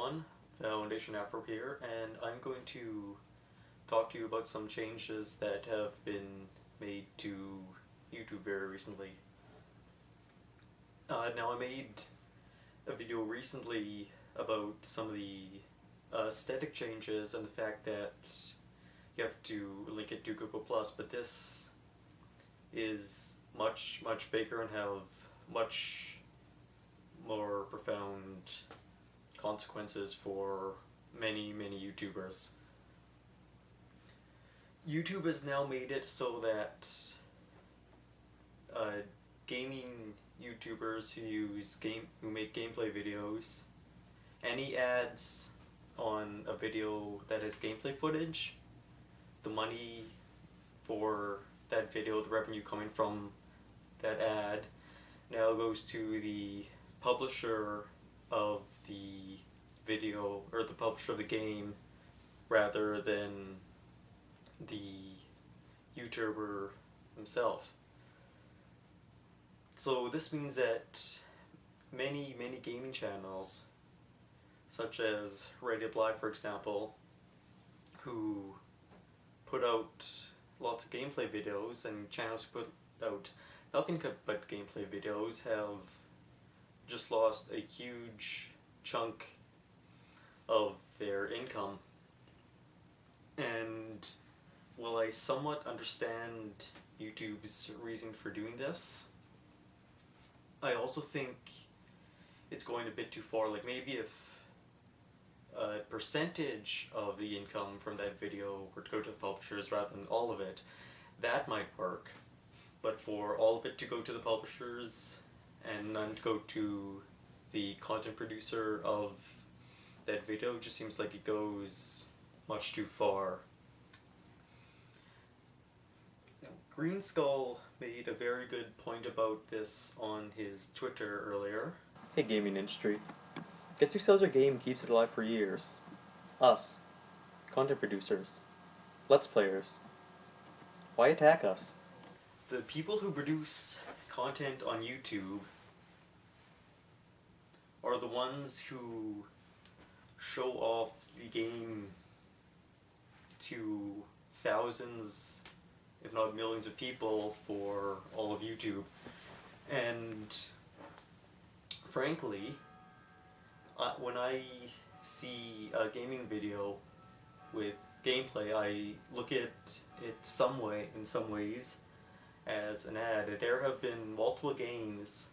everyone, Foundation Afro here, and I'm going to talk to you about some changes that have been made to YouTube very recently. Now I made a video recently about some of the aesthetic changes and the fact that you have to link it to Google+, but this is much bigger and have much more profound consequences for many YouTubers. YouTube has now made it so that gaming YouTubers who make gameplay videos, any ads on a video that has gameplay footage, the money for that video, the revenue coming from that ad, now goes to the publisher of the video, or the publisher of the game, rather than the YouTuber himself. So this means that many gaming channels, such as Ready Live for example, who put out lots of gameplay videos, and channels who put out nothing but gameplay videos, have just lost a huge chunk of their income. And while I somewhat understand YouTube's reason for doing this, I also think it's going a bit too far. Like, maybe if a percentage of the income from that video were to go to the publishers rather than all of it, that might work. But for all of it to go to the publishers and none to go to the content producer of that video, just seems like it goes much too far. Now, Green Skull made a very good point about this on his Twitter earlier. Hey gaming industry, guess who sells our game and keeps it alive for years? Us. Content producers. Let's players. Why attack us? The people who produce content on YouTube are the ones who show off the game to thousands, if not millions of people for all of YouTube. And frankly, when I see a gaming video with gameplay, I look at it in some ways as an ad. There have been multiple games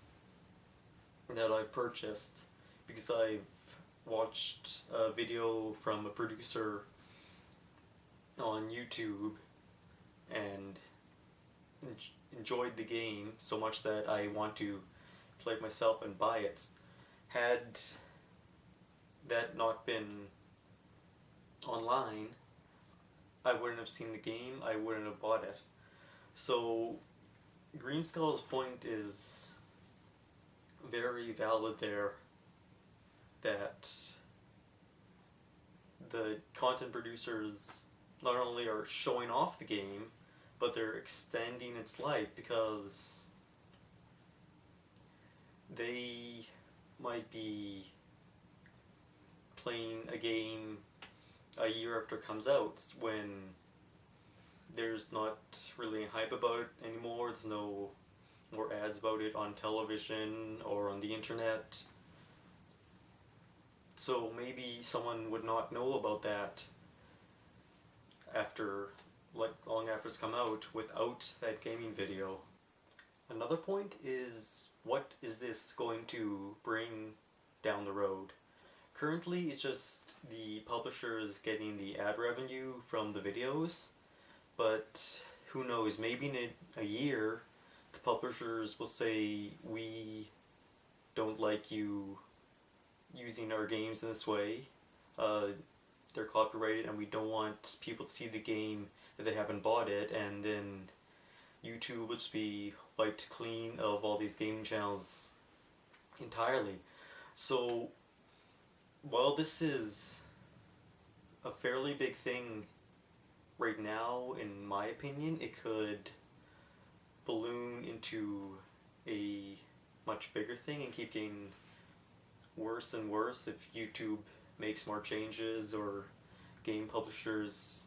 that I've purchased because I've watched a video from a producer on YouTube and enjoyed the game so much that I want to play it myself and buy it. Had that not been online, I wouldn't have seen the game, I wouldn't have bought it. So Green Skull's point is very valid there, that the content producers not only are showing off the game, but they're extending its life, because they might be playing a game a year after it comes out, when there's not really a hype about it anymore. There's no more ads about it on television or on the internet. So maybe someone would not know about that after, like, long after it's come out, without that gaming video. Another point is, what is this going to bring down the road? Currently, it's just the publishers getting the ad revenue from the videos, but who knows, maybe in a year the publishers will say, we don't like you using our games in this way, they're copyrighted and we don't want people to see the game if they haven't bought it, and then YouTube will just be wiped clean of all these gaming channels entirely. So while this is a fairly big thing right now, in my opinion, it could balloon into a much bigger thing and keep getting worse and worse if YouTube make smart changes, or game publishers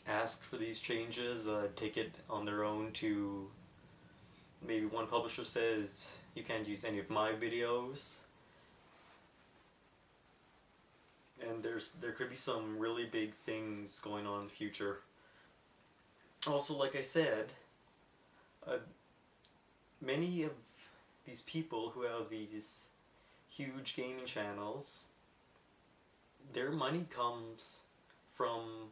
ask for these changes, take it on their own to, maybe one publisher says you can't use any of my videos, and there could be some really big things going on in the future. Also, like I said, uh, many of these people who have these huge gaming channels, their money comes from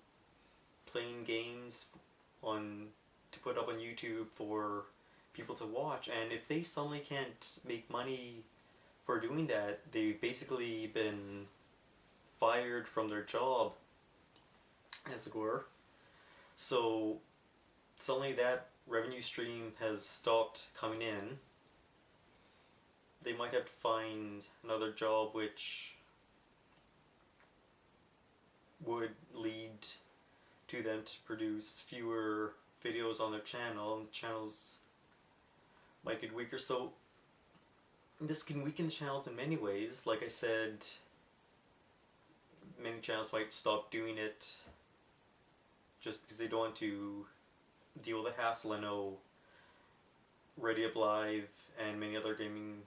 playing games on to put up on YouTube for people to watch, and if they suddenly can't make money for doing that, they've basically been fired from their job, as it were. So suddenly that revenue stream has stopped coming in. They might have to find another job which would lead to them to produce fewer videos on their channel, and the channels might get weaker. So this can weaken the channels in many ways. Like I said, many channels might stop doing it just because they don't want to deal with the hassle. I know Ready Up Live and many other gaming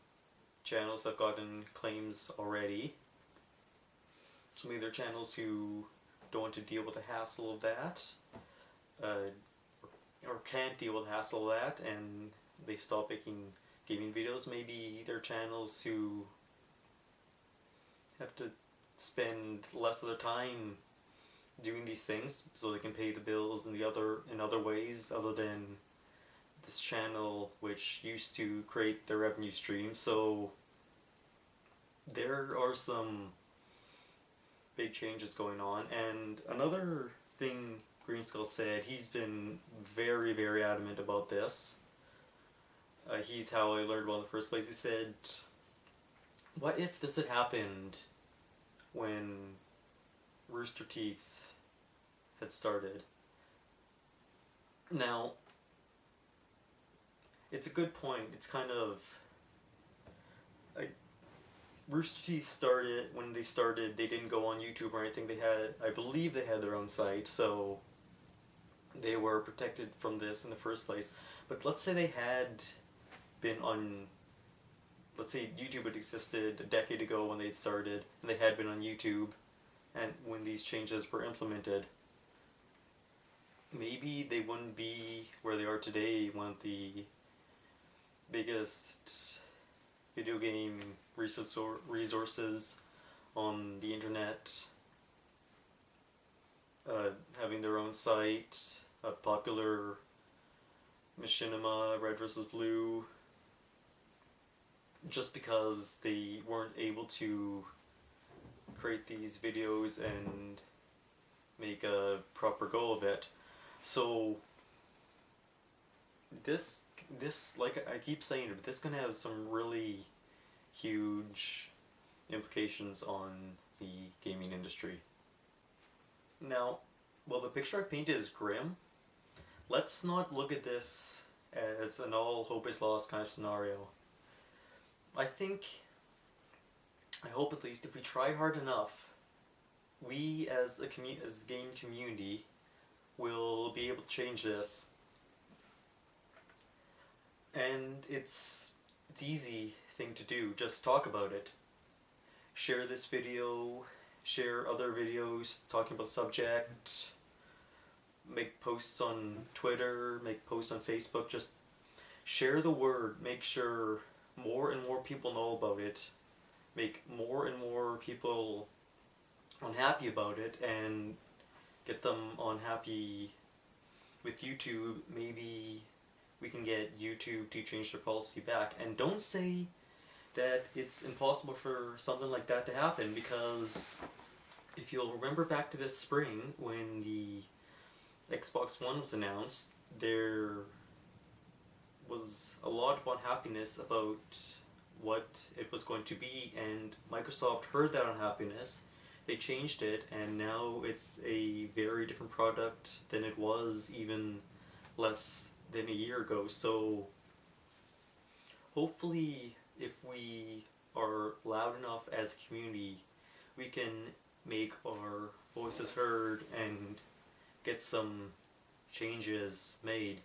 channels have gotten claims already. So maybe there are channels who don't want to deal with the hassle of that, or can't deal with the hassle of that, and they stop making gaming videos. Maybe there are channels who have to spend less of their time doing these things so they can pay the bills in other ways other than this channel which used to create their revenue stream. So there are some big changes going on. And another thing Greenskull said, he's been very, very adamant about this. He's how I learned about it in the first place. He said, what if this had happened when Rooster Teeth had started? Now, it's a good point. It's kind of like, Rooster Teeth started, when they started, they didn't go on YouTube or anything. They had, I believe they had their own site, so they were protected from this in the first place. But let's say they had been on, let's say YouTube had existed a decade ago when they started, and they had been on YouTube, and when these changes were implemented, maybe they wouldn't be where they are today, one of the biggest video game resources on the internet, having their own site, a popular machinima, Red vs. Blue, just because they weren't able to create these videos and make a proper go of it. So this, like I keep saying, this can have some really huge implications on the gaming industry. Now, while the picture I painted is grim, let's not look at this as an all hope is lost kind of scenario. I hope at least, if we try hard enough, we as the game community will be able to change this. And it's easy thing to do. Just talk about it. Share this video, share other videos talking about the subject, make posts on Twitter, make posts on Facebook. Just share the word. Make sure more and more people know about it. Make more and more people unhappy about it, and get them unhappy with YouTube. Maybe we can get YouTube to change their policy back. And don't say that it's impossible for something like that to happen, because if you'll remember back to this spring when the Xbox One was announced, there was a lot of unhappiness about what it was going to be, and Microsoft heard that unhappiness, they changed it, and now it's a very different product than it was even less than a year ago. So hopefully, if we are loud enough as a community, we can make our voices heard and get some changes made.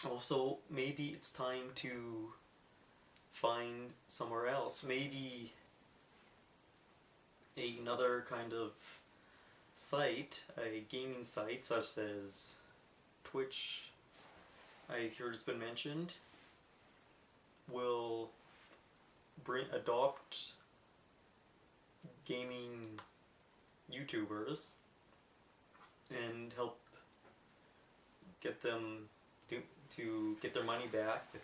Also, maybe it's time to find somewhere else. Maybe another kind of site, a gaming site such as Twitch, I heard it's been mentioned, will adopt gaming YouTubers and help get them to get their money back with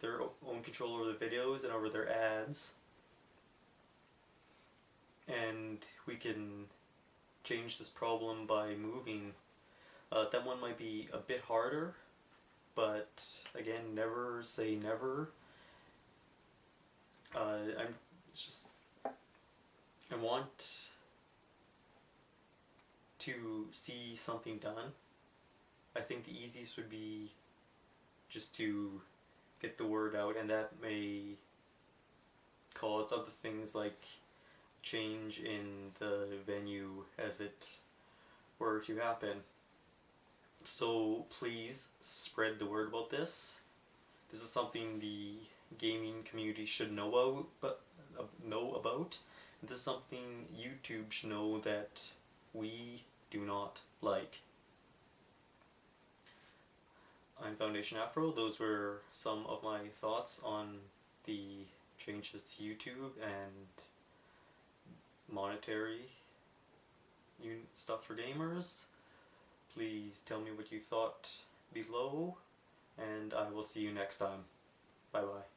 their own control over the videos and over their ads. And we can change this problem by moving. That one might be a bit harder, but again, never say never. I want to see something done. I think the easiest would be just to get the word out, and that may cause other things like change in the venue as it were to happen. So please spread the word about this. This is something the gaming community should know about. This is something YouTube should know that we do not like. I'm Foundation Afro. Those were some of my thoughts on the changes to YouTube and monetary stuff for gamers. Please tell me what you thought below, and I will see you next time. Bye bye.